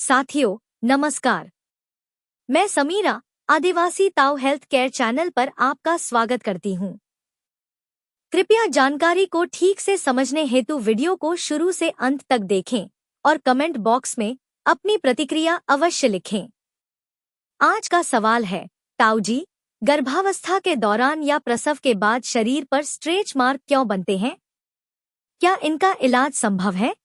साथियों नमस्कार। मैं समीरा आदिवासी ताऊ हेल्थ केयर चैनल पर आपका स्वागत करती हूँ। कृपया जानकारी को ठीक से समझने हेतु वीडियो को शुरू से अंत तक देखें और कमेंट बॉक्स में अपनी प्रतिक्रिया अवश्य लिखें। आज का सवाल है, ताऊ जी, गर्भावस्था के दौरान या प्रसव के बाद शरीर पर स्ट्रेच मार्क क्यों बनते हैं? क्या इनका इलाज संभव है?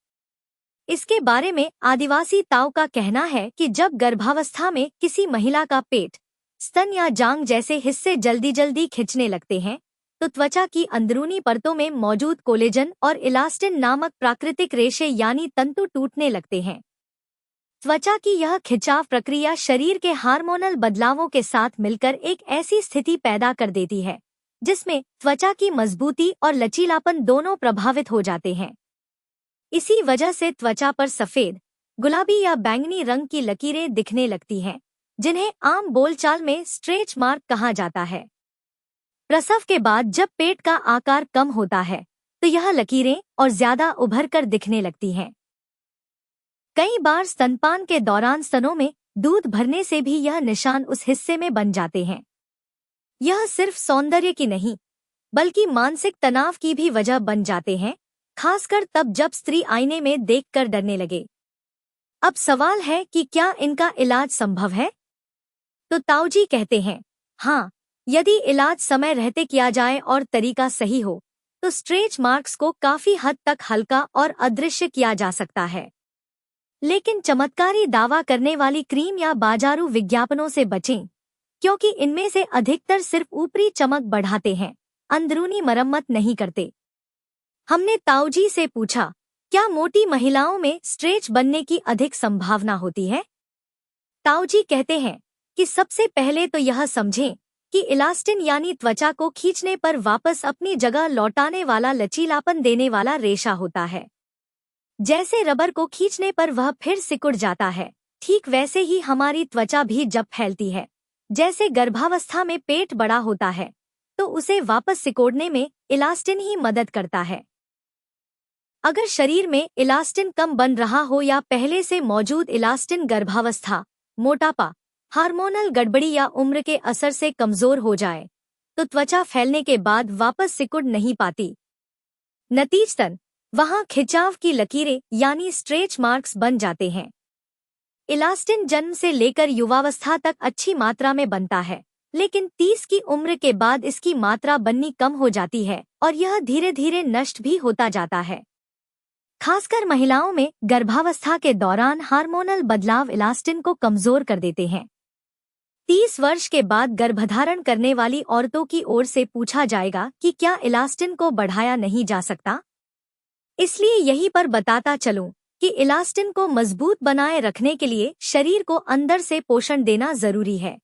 इसके बारे में आदिवासी ताऊ का कहना है कि जब गर्भावस्था में किसी महिला का पेट, स्तन या जांघ जैसे हिस्से जल्दी जल्दी खिंचने लगते हैं, तो त्वचा की अंदरूनी परतों में मौजूद कोलेजन और इलास्टिन नामक प्राकृतिक रेशे यानी तंतु टूटने लगते हैं। त्वचा की यह खिंचाव प्रक्रिया शरीर के हार्मोनल बदलावों के साथ मिलकर एक ऐसी स्थिति पैदा कर देती है जिसमें त्वचा की मजबूती और लचीलापन दोनों प्रभावित हो जाते हैं। इसी वजह से त्वचा पर सफेद, गुलाबी या बैंगनी रंग की लकीरें दिखने लगती हैं, जिन्हें आम बोलचाल में स्ट्रेच मार्क कहा जाता है। प्रसव के बाद जब पेट का आकार कम होता है, तो यह लकीरें और ज्यादा उभर कर दिखने लगती हैं। कई बार स्तनपान के दौरान स्तनों में दूध भरने से भी यह निशान उस हिस्से में बन जाते हैं। यह सिर्फ सौंदर्य की नहीं, बल्कि मानसिक तनाव की भी वजह बन जाते हैं, खासकर तब जब स्त्री आईने में देखकर डरने लगे। अब सवाल है कि क्या इनका इलाज संभव है? तो ताऊ जी कहते हैं, हाँ, यदि इलाज समय रहते किया जाए और तरीका सही हो, तो स्ट्रेच मार्क्स को काफी हद तक हल्का और अदृश्य किया जा सकता है। लेकिन चमत्कारी दावा करने वाली क्रीम या बाजारू विज्ञापनों से बचें, क्योंकि इनमें से अधिकतर सिर्फ ऊपरी चमक बढ़ाते हैं, अंदरूनी मरम्मत नहीं करते। हमने ताऊ जी से पूछा, क्या मोटी महिलाओं में स्ट्रेच बनने की अधिक संभावना होती है? ताऊ जी कहते हैं कि सबसे पहले तो यह समझें कि इलास्टिन यानी त्वचा को खींचने पर वापस अपनी जगह लौटाने वाला लचीलापन देने वाला रेशा होता है। जैसे रबर को खींचने पर वह फिर सिकुड़ जाता है, ठीक वैसे ही हमारी त्वचा भी जब फैलती है, जैसे गर्भावस्था में पेट बड़ा होता है, तो उसे वापस सिकोड़ने में इलास्टिन ही मदद करता है। अगर शरीर में इलास्टिन कम बन रहा हो या पहले से मौजूद इलास्टिन गर्भावस्था, मोटापा, हार्मोनल गड़बड़ी या उम्र के असर से कमजोर हो जाए, तो त्वचा फैलने के बाद वापस सिकुड़ नहीं पाती। नतीजतन वहां खिंचाव की लकीरें यानी स्ट्रेच मार्क्स बन जाते हैं। इलास्टिन जन्म से लेकर युवावस्था तक अच्छी मात्रा में बनता है, लेकिन 30 की उम्र के बाद इसकी मात्रा बननी कम हो जाती है और यह धीरे धीरे नष्ट भी होता जाता है। खासकर महिलाओं में गर्भावस्था के दौरान हार्मोनल बदलाव इलास्टिन को कमजोर कर देते हैं। 30 वर्ष के बाद गर्भधारण करने वाली औरतों की ओर से पूछा जाएगा कि क्या इलास्टिन को बढ़ाया नहीं जा सकता? इसलिए यहीं पर बताता चलूं कि इलास्टिन को मजबूत बनाए रखने के लिए शरीर को अंदर से पोषण देना जरूरी है।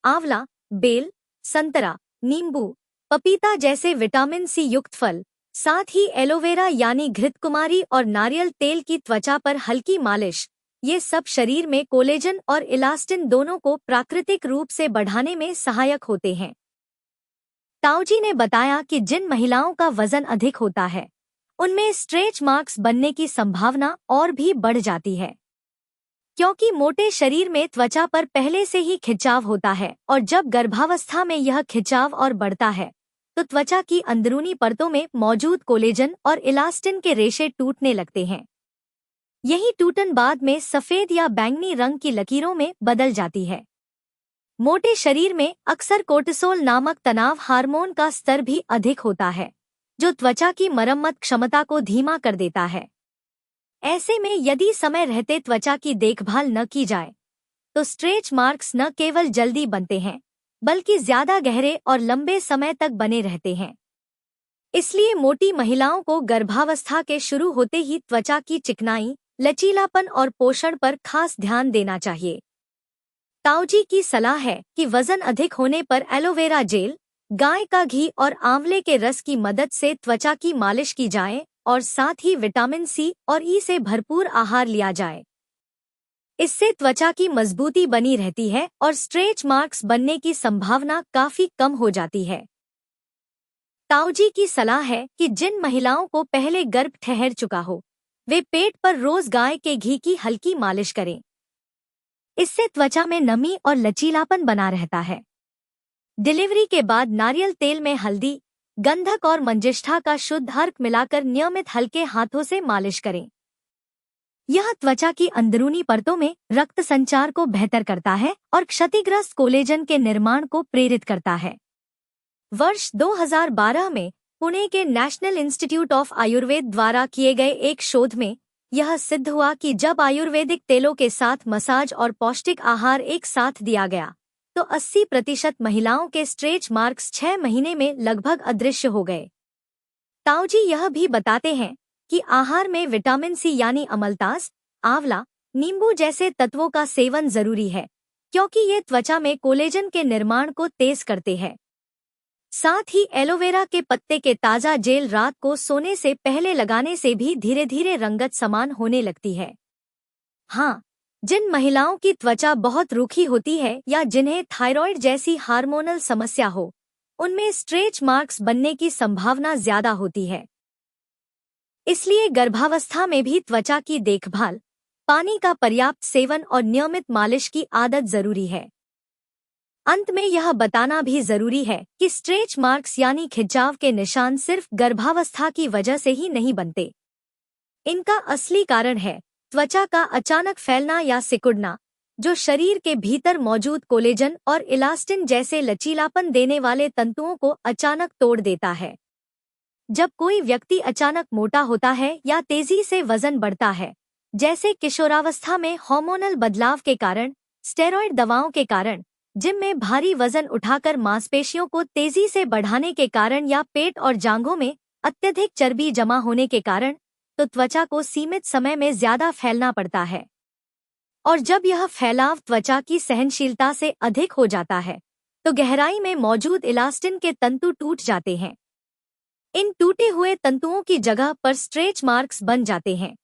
आंवला, बेल, संतरा, नींबू, पपीता जैसे विटामिन सी युक्त फल, साथ ही एलोवेरा यानी घृतकुमारी और नारियल तेल की त्वचा पर हल्की मालिश, ये सब शरीर में कोलेजन और इलास्टिन दोनों को प्राकृतिक रूप से बढ़ाने में सहायक होते हैं। ताऊ जी ने बताया कि जिन महिलाओं का वजन अधिक होता है, उनमें स्ट्रेच मार्क्स बनने की संभावना और भी बढ़ जाती है, क्योंकि मोटे शरीर में त्वचा पर पहले से ही खिंचाव होता है और जब गर्भावस्था में यह खिंचाव और बढ़ता है, तो त्वचा की अंदरूनी परतों में मौजूद कोलेजन और इलास्टिन के रेशे टूटने लगते हैं। यही टूटन बाद में सफेद या बैंगनी रंग की लकीरों में बदल जाती है। मोटे शरीर में अक्सर कोर्टिसोल नामक तनाव हार्मोन का स्तर भी अधिक होता है, जो त्वचा की मरम्मत क्षमता को धीमा कर देता है। ऐसे में यदि समय रहते त्वचा की देखभाल न की जाए, तो स्ट्रेच मार्क्स न केवल जल्दी बनते हैं, बल्कि ज्यादा गहरे और लंबे समय तक बने रहते हैं। इसलिए मोटी महिलाओं को गर्भावस्था के शुरू होते ही त्वचा की चिकनाई, लचीलापन और पोषण पर खास ध्यान देना चाहिए। ताऊ जी की सलाह है कि वजन अधिक होने पर एलोवेरा जेल, गाय का घी और आंवले के रस की मदद से त्वचा की मालिश की जाए और साथ ही विटामिन सी और ई से भरपूर आहार लिया जाए। इससे त्वचा की मजबूती बनी रहती है और स्ट्रेच मार्क्स बनने की संभावना काफी कम हो जाती है। ताऊ जी की सलाह है कि जिन महिलाओं को पहले गर्भ ठहर चुका हो, वे पेट पर रोज गाय के घी की हल्की मालिश करें। इससे त्वचा में नमी और लचीलापन बना रहता है। डिलीवरी के बाद नारियल तेल में हल्दी, गंधक और मंजिष्ठा का शुद्ध अर्क मिलाकर नियमित हल्के हाथों से मालिश करें। यह त्वचा की अंदरूनी परतों में रक्त संचार को बेहतर करता है और क्षतिग्रस्त कोलेजन के निर्माण को प्रेरित करता है। वर्ष 2012 में पुणे के नेशनल इंस्टीट्यूट ऑफ आयुर्वेद द्वारा किए गए एक शोध में यह सिद्ध हुआ कि जब आयुर्वेदिक तेलों के साथ मसाज और पौष्टिक आहार एक साथ दिया गया तो 80% महिलाओं के स्ट्रेच मार्क्स 6 महीने में लगभग अदृश्य हो गए। ताऊजी यह भी बताते हैं कि आहार में विटामिन सी यानी अमलतास, आंवला, नींबू जैसे तत्वों का सेवन जरूरी है क्योंकि ये त्वचा में कोलेजन के निर्माण को तेज करते हैं। साथ ही एलोवेरा के पत्ते के ताज़ा जेल रात को सोने से पहले लगाने से भी धीरे धीरे रंगत समान होने लगती है। हाँ, जिन महिलाओं की त्वचा बहुत रूखी होती है या जिन्हें थायराइड जैसी हार्मोनल समस्या हो, उनमें स्ट्रेच मार्क्स बनने की संभावना ज्यादा होती है। इसलिए गर्भावस्था में भी त्वचा की देखभाल, पानी का पर्याप्त सेवन और नियमित मालिश की आदत जरूरी है। अंत में यह बताना भी जरूरी है कि स्ट्रेच मार्क्स यानी खिंचाव के निशान सिर्फ गर्भावस्था की वजह से ही नहीं बनते। इनका असली कारण है त्वचा का अचानक फैलना या सिकुड़ना, जो शरीर के भीतर मौजूद कोलेजन और इलास्टिन जैसे लचीलापन देने वाले तंतुओं को अचानक तोड़ देता है। जब कोई व्यक्ति अचानक मोटा होता है या तेजी से वजन बढ़ता है, जैसे किशोरावस्था में हार्मोनल बदलाव के कारण, स्टेरॉयड दवाओं के कारण, जिम में भारी वजन उठाकर मांसपेशियों को तेजी से बढ़ाने के कारण या पेट और जांघों में अत्यधिक चर्बी जमा होने के कारण, तो त्वचा को सीमित समय में ज्यादा फैलना पड़ता है। और जब यह फैलाव त्वचा की सहनशीलता से अधिक हो जाता है तो गहराई में मौजूद इलास्टिन के तंतु टूट जाते हैं। इन टूटे हुए तंतुओं की जगह पर स्ट्रेच मार्क्स बन जाते हैं।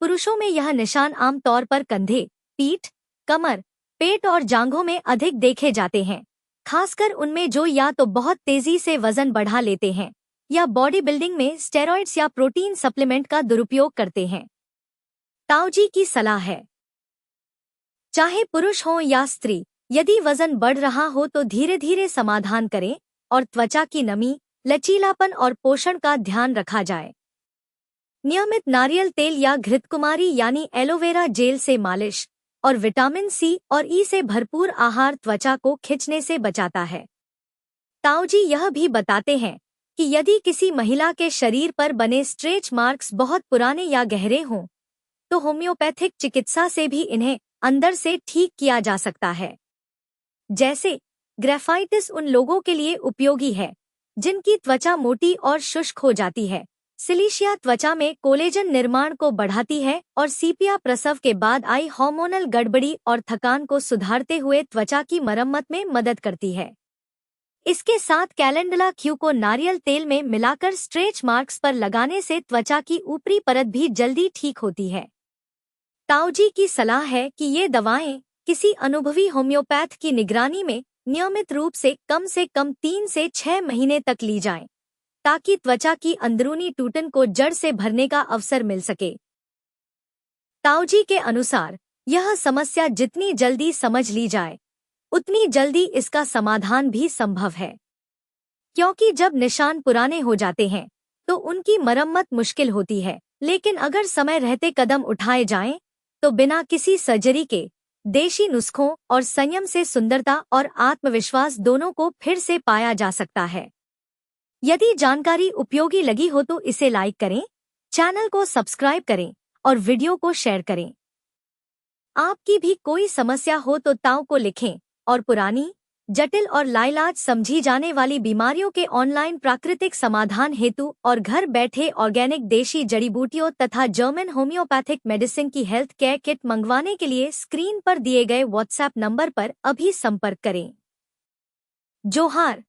पुरुषों में यह निशान आमतौर पर कंधे, पीठ, कमर, पेट और जांघों में अधिक देखे जाते हैं, खासकर उनमें जो या तो बहुत तेजी से वजन बढ़ा लेते हैं या बॉडी बिल्डिंग में स्टेरॉइड्स या प्रोटीन सप्लीमेंट का दुरुपयोग करते हैं। ताऊजी की सलाह है, चाहे पुरुष हो या स्त्री, यदि वजन बढ़ रहा हो तो धीरे धीरे समाधान करें और त्वचा की नमी, लचीलापन और पोषण का ध्यान रखा जाए। नियमित नारियल तेल या घृतकुमारी यानी एलोवेरा जेल से मालिश और विटामिन सी और ई से भरपूर आहार त्वचा को खिंचने से बचाता है। ताऊजी यह भी बताते हैं कि यदि किसी महिला के शरीर पर बने स्ट्रेच मार्क्स बहुत पुराने या गहरे हों, तो होम्योपैथिक चिकित्सा से भी इन्हें अंदर से ठीक किया जा सकता है। जैसे ग्रेफाइटिस उन लोगों के लिए उपयोगी है जिनकी त्वचा मोटी और शुष्क हो जाती है, सिलिशिया त्वचा में कोलेजन निर्माण को बढ़ाती है और सीपिया प्रसव के बाद आई हार्मोनल गड़बड़ी और थकान को सुधारते हुए त्वचा की मरम्मत में मदद करती है। इसके साथ कैलेंडुला क्यू को नारियल तेल में मिलाकर स्ट्रेच मार्क्स पर लगाने से त्वचा की ऊपरी परत भी जल्दी ठीक होती है। ताऊजी की सलाह है कि ये दवाएं किसी अनुभवी होम्योपैथ की निगरानी में नियमित रूप से कम 3 से 6 महीने तक ली जाएं, ताकि त्वचा की अंदरूनी टूटन को जड़ से भरने का अवसर मिल सके। ताऊजी के अनुसार यह समस्या जितनी जल्दी समझ ली जाए, उतनी जल्दी इसका समाधान भी संभव है, क्योंकि जब निशान पुराने हो जाते हैं तो उनकी मरम्मत मुश्किल होती है। लेकिन अगर समय रहते कदम उठाए जाएं, तो बिना किसी सर्जरी के देशी नुस्खों और संयम से सुंदरता और आत्मविश्वास दोनों को फिर से पाया जा सकता है। यदि जानकारी उपयोगी लगी हो तो इसे लाइक करें, चैनल को सब्सक्राइब करें और वीडियो को शेयर करें। आपकी भी कोई समस्या हो तो ताऊ को लिखें और पुरानी, जटिल और लाइलाज समझी जाने वाली बीमारियों के ऑनलाइन प्राकृतिक समाधान हेतु और घर बैठे ऑर्गेनिक देशी जड़ी बूटियों तथा जर्मन होम्योपैथिक मेडिसिन की हेल्थ केयर किट मंगवाने के लिए स्क्रीन पर दिए गए व्हाट्सएप नंबर पर अभी संपर्क करें। जोहार।